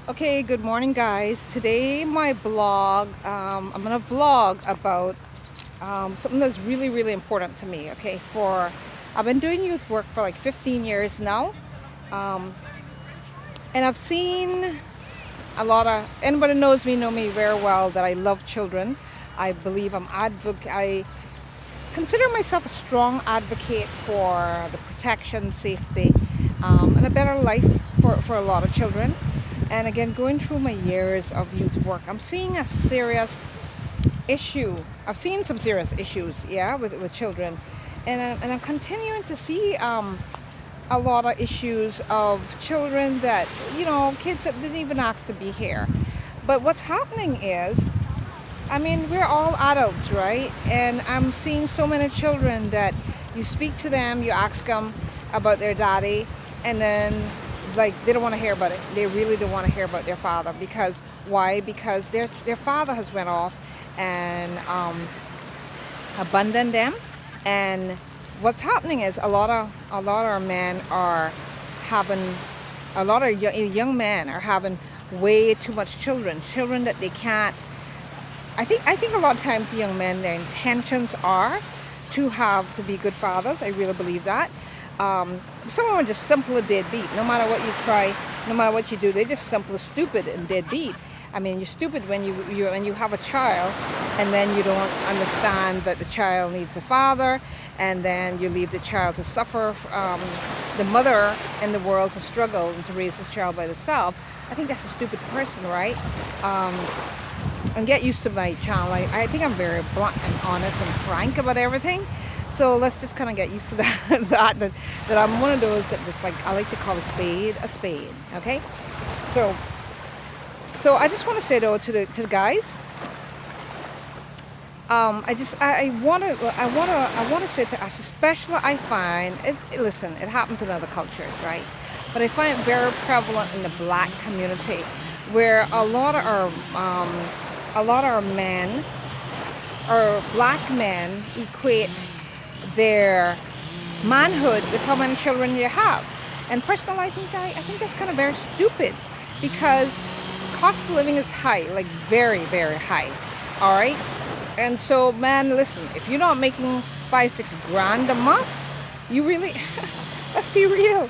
Okay, good morning, guys. Today, my blog, I'm gonna vlog about something that's really, really important to me. Okay, I've been doing youth work for like 15 years now, um, and I've seen a lot of. Anybody knows me know me very well that I love children. I believe I consider myself a strong advocate for the protection, safety, and a better life for a lot of children. And again, going through my years of youth work, I'm seeing a serious issue. I've seen some serious issues, yeah, with children. And I'm continuing to see a lot of issues of children that, kids that didn't even ask to be here. But what's happening is, I mean, we're all adults, right? And I'm seeing so many children that you speak to them, you ask them about their daddy, and then like they don't want to hear about it. They really don't want to hear about their father because why? Because their father has went off and abandoned them. And what's happening is a lot of men are having a lot of young men are having way too much children that they can't. I think a lot of times young men, their intentions are to be good fathers. I really believe that. Some of them are just simple as deadbeat. No matter what you try, no matter what you do, they're just simple as stupid and deadbeat. I mean, you're stupid when you have a child, and then you don't understand that the child needs a father, and then you leave the child to suffer, the mother in the world to struggle and to raise this child by herself. I think that's a stupid person, right? And get used to my channel. I think I'm very blunt and honest and frank about everything. So let's just kind of get used to that, that I'm one of those that just like, I like to call a spade, okay? So I just want to say though to the guys, I want to say to us, especially I find, listen, it happens in other cultures, right? But I find it very prevalent in the black community where a lot of our men, or black men, equate their manhood with how many children you have. And personally, I think that's kind of very stupid because cost of living is high, like very, very high. All right. And so, man, listen, if you're not making 5-6 grand a month, you really, let's be real.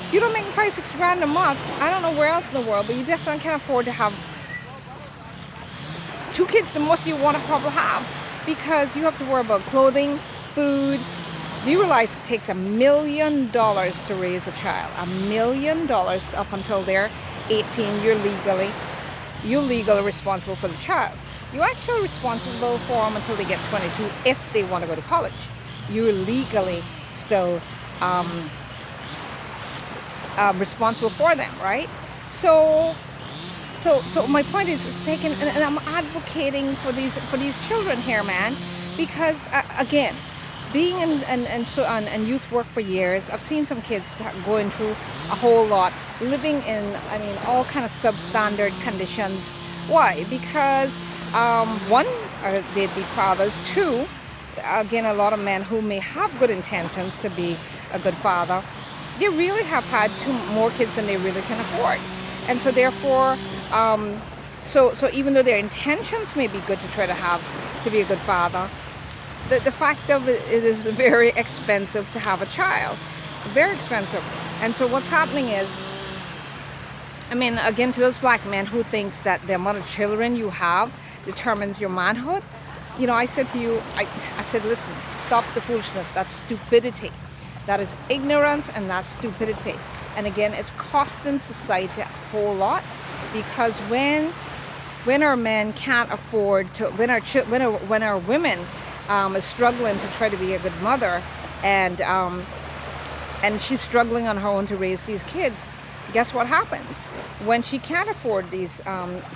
If you don't make 5-6 grand a month, I don't know where else in the world, but you definitely can't afford to have 2 kids, the most you want to probably have, because you have to worry about clothing, food. Do you realize it takes $1 million to raise a child? $1 million up until they're 18. You're legally responsible for the child. You're actually responsible for them until they get 22 if they want to go to college. You're legally still responsible for them, right? So my point is taking, and I'm advocating for these children here, man, because again, being in youth work for years, I've seen some kids going through a whole lot, living in, I mean, all kind of substandard conditions. Why? Because one, they'd be fathers. Two, again, a lot of men who may have good intentions to be a good father, they really have had more kids than they really can afford. And so therefore, so even though their intentions may be good to try to be a good father, the fact of it is very expensive to have a child. Very expensive. And so what's happening is, I mean, again, to those black men who thinks that the amount of children you have determines your manhood, I said to you, I said, listen, stop the foolishness. That's stupidity. That is ignorance, and that's stupidity. And again, it's costing society a whole lot, because when our men can't afford to, when our women is struggling to try to be a good mother, and she's struggling on her own to raise these kids, guess what happens? When she can't afford to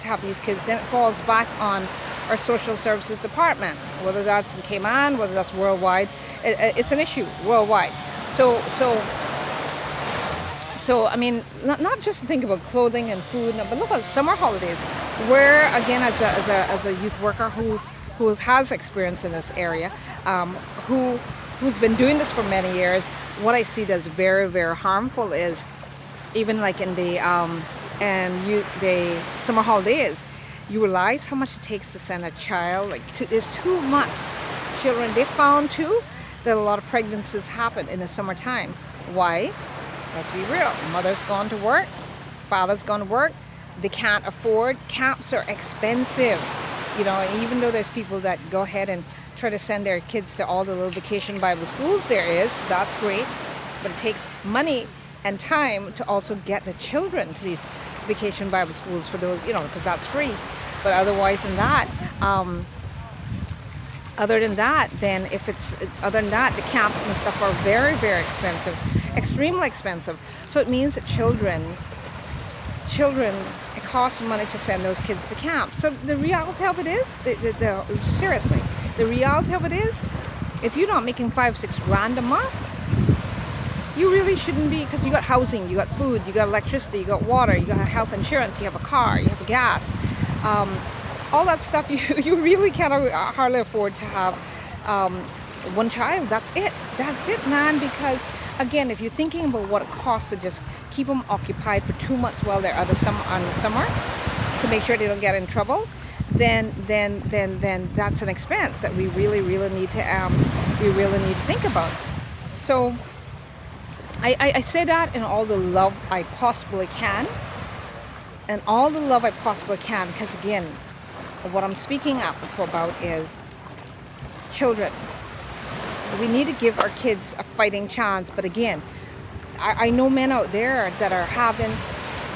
have these kids, then it falls back on our social services department, whether that's in Cayman, whether that's worldwide. It's an issue worldwide. So I mean, not just to think about clothing and food, but look at summer holidays, where again, as a youth worker who has experience in this area, who's been doing this for many years, what I see that's very, very harmful is even like in the and they summer holidays, you realize how much it takes to send a child. Like it's 2 months. Children, they found too that a lot of pregnancies happen in the summertime. Why? Let's be real. Mother's gone to work, father's gone to work. They can't afford. Camps are expensive. You know, even though there's people that go ahead and try to send their kids to all the little vacation Bible schools there is, that's great. But it takes money and time to also get the children to these vacation Bible schools for those, you know, because that's free. But otherwise than that, other than that, the camps and stuff are very, very expensive, extremely expensive. So it means that children, it costs money to send those kids to camp. So the reality of it is, seriously, the reality of it is, if you're not making $5-6 grand a month, you really shouldn't be, because you got housing, you got food, you got electricity, you got water, you got health insurance, you have a car, you have gas, all that stuff. You really can't hardly afford to have one child. That's it, man. Because again, if you're thinking about what it costs to just keep them occupied for 2 months while they're out of summer to make sure they don't get in trouble, then that's an expense that we really need to think about. So I say that in all the love I possibly can, because again, what I'm speaking up about is children. We need to give our kids a fighting chance. But again, I know men out there that are having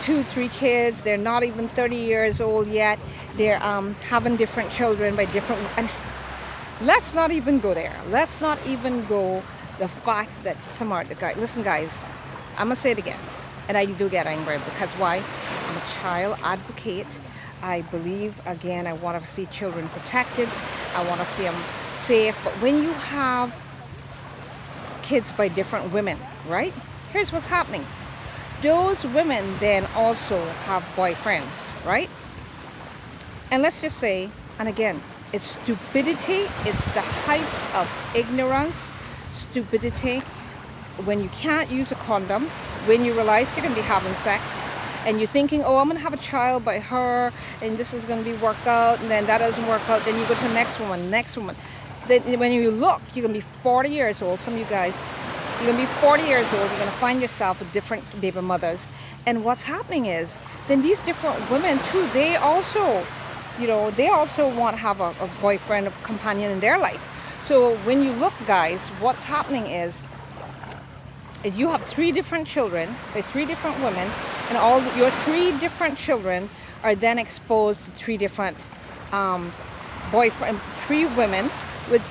2-3 kids. They're not even 30 years old yet. They're having different children by different. And let's not even go there. Let's not even go the fact that some are the guys. Listen, guys, I'm gonna say it again, and I do get angry because why? I'm a child advocate. I believe, again, I want to see children protected. I want to see them safe. But when you have kids by different women, right? Here's what's happening. Those women then also have boyfriends, right? And let's just say, and again, it's stupidity. It's the heights of ignorance, stupidity. When you can't use a condom, when you realize you're going to be having sex, and you're thinking, oh, I'm going to have a child by her, and this is going to be worked out, and then that doesn't work out, then you go to the next woman. Then when you look, you're going to be 40 years old. Some of you guys, you're going to be 40 years old. You're going to find yourself with different baby mothers. And what's happening is, then these different women too, they also want to have a boyfriend, a companion in their life. So when you look, guys, what's happening is you have 3 different children by 3 different women, and all your 3 different children are then exposed to 3 different boyfriend, 3 women with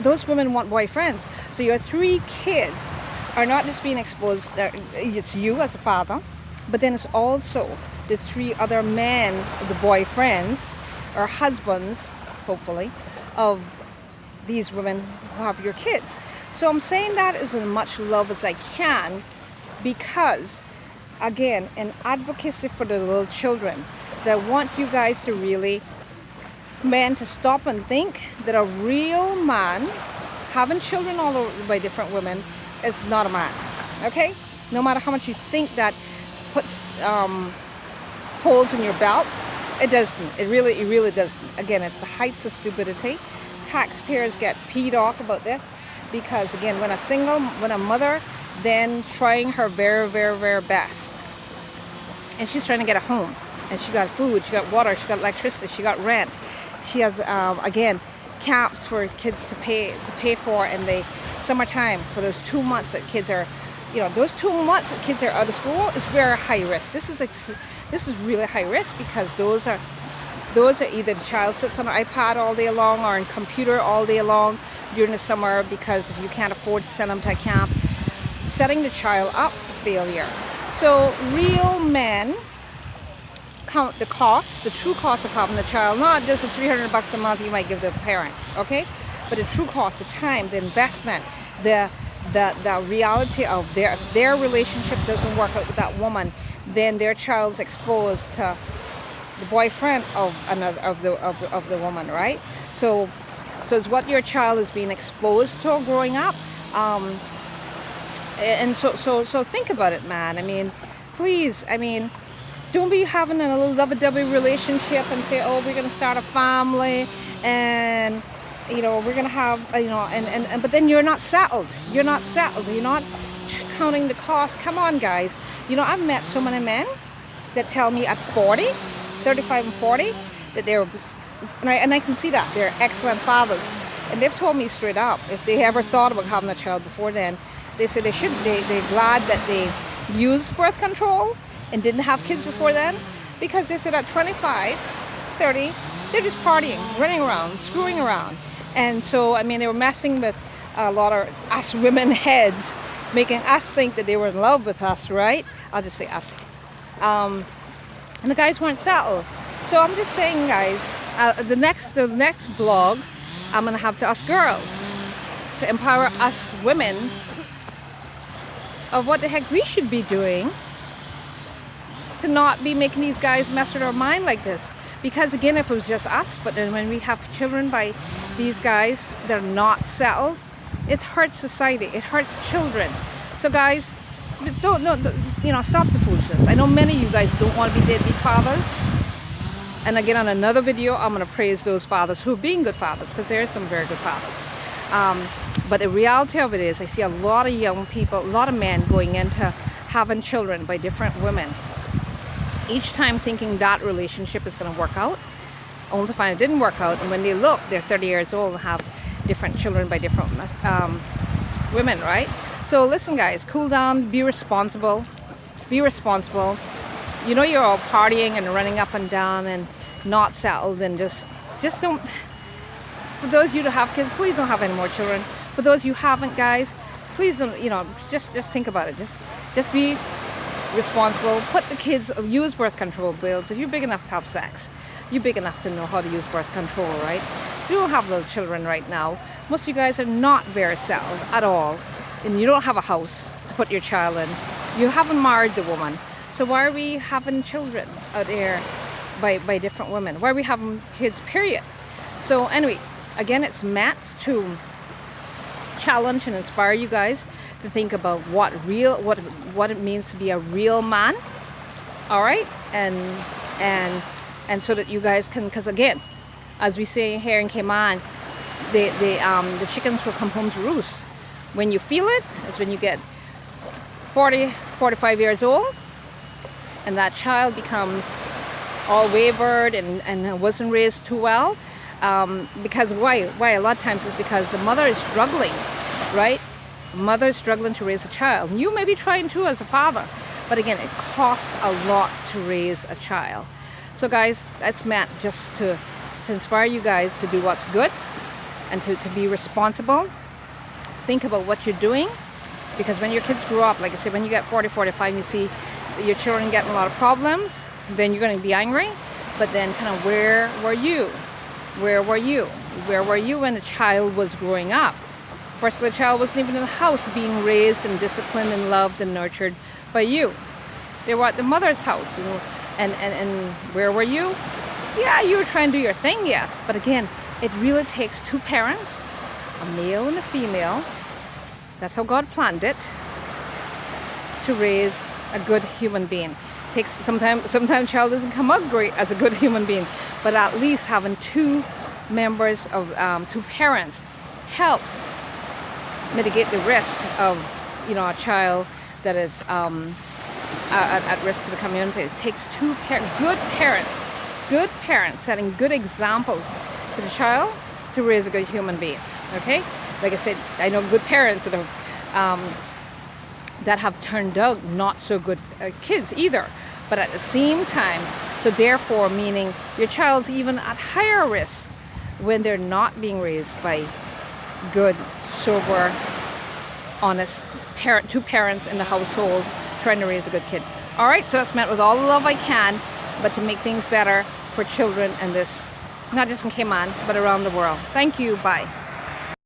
those women want boyfriends. So your 3 kids are not just being exposed. It's you as a father, but then it's also the 3 other men, the boyfriends or husbands, hopefully, of these women who have your kids. So I'm saying that as much love as I can, because again, an advocacy for the little children, that I want you guys to really, men, to stop and think that a real man having children all over by different women is not a man. Okay? No matter how much you think that puts holes in your belt, it doesn't. It really doesn't. Again, it's the heights of stupidity. Taxpayers get peed off about this. Because again, when a mother then trying her very, very, very best, and she's trying to get a home, and she got food, she got water, she got electricity, she got rent, she has again camps for kids to pay for in the summertime for those 2 months that kids are, those 2 months that kids are out of school is very high risk. This is really high risk, because those are either the child sits on an iPad all day long or on computer all day long during the summer, because if you can't afford to send them to a camp, setting the child up for failure. So real men count the cost, the true cost of having the child, not just the $300 a month you might give the parent, okay? But the true cost, the time, the investment, the reality of their relationship doesn't work out with that woman, then their child's exposed to the boyfriend of another of the woman, right? So it's what your child is being exposed to growing up, and so think about it, man. I mean, please, Don't be having a little lovey-dovey relationship and say, oh, we're going to start a family and, you know, we're going to have, you know, but then you're not settled. You're not settled. You're not counting the cost. Come on, guys. You know, I've met so many men that tell me at 40, 35 and 40, that they're, and I can see that, they're excellent fathers. And they've told me straight up, if they ever thought about having a child before then, they say they're glad that they used birth control and didn't have kids before then, because they said at 25, 30, they're just partying, running around, screwing around. And so, I mean, they were messing with a lot of us women heads, making us think that they were in love with us, right? I'll just say us. And the guys weren't settled. So I'm just saying, guys, the next blog, I'm gonna have to us girls to empower us women of what the heck we should be doing to not be making these guys mess with our mind like this. Because again, if it was just us, but then when we have children by these guys that are not settled, it hurts society, it hurts children. So guys, don't, you know, stop the foolishness. I know many of you guys don't want to be deadbeat fathers. And again, on another video, I'm going to praise those fathers who are being good fathers, because there are some very good fathers. But the reality of it is, I see a lot of young people, a lot of men going into having children by different women, each time thinking that relationship is going to work out, only to find it didn't work out. And when they look, they're 30 years old and have different children by different women, right? So listen, guys, cool down, be responsible. Be responsible. You know, you're all partying and running up and down and not settled, and just don't. For those of you who have kids, please don't have any more children. For those you haven't, guys, please don't, you know, just think about it. Just be responsible. Put the kids, use birth control pills. If you're big enough to have sex, you're big enough to know how to use birth control, right? You don't have little children right now. Most of you guys are not very settled at all, and you don't have a house to put your child in. You haven't married the woman. So why are we having children out there by different women? Why are we having kids, period? So anyway, again, it's meant to challenge and inspire you guys to think about what it means to be a real man. All right, and so that you guys can, because again, as we say here in Cayman, the chickens will come home to roost. When you feel it, is when you get 40, 45 years old, and that child becomes all wavered and wasn't raised too well. Because why? A lot of times it's because the mother is struggling, right? The mother is struggling to raise a child. You may be trying to as a father, but again, it costs a lot to raise a child. So guys, that's meant just to inspire you guys to do what's good and to be responsible. Think about what you're doing, because when your kids grow up, like I said, when you get 40, 45, you see your children getting a lot of problems, then you're going to be angry. But then kind of, where were you? Where were you? Where were you when the child was growing up? First, the child wasn't even in the house being raised and disciplined and loved and nurtured by you. They were at the mother's house, you know, and where were you? Yeah, you were trying to do your thing, yes. But again, it really takes two parents, a male and a female. That's how God planned it, to raise a good human being. Sometimes child doesn't come out great as a good human being, but at least having two members of two parents helps mitigate the risk of, you know, a child that is at risk to the community. It takes good parents setting good examples to the child to raise a good human being. Okay, like I said, I know good parents that have turned out not so good kids either. But at the same time, so therefore meaning your child's even at higher risk when they're not being raised by good, sober, honest two parents in the household trying to raise a good kid. All right, so that's meant with all the love I can, but to make things better for children in this, not just in Cayman, but around the world. Thank you. Bye.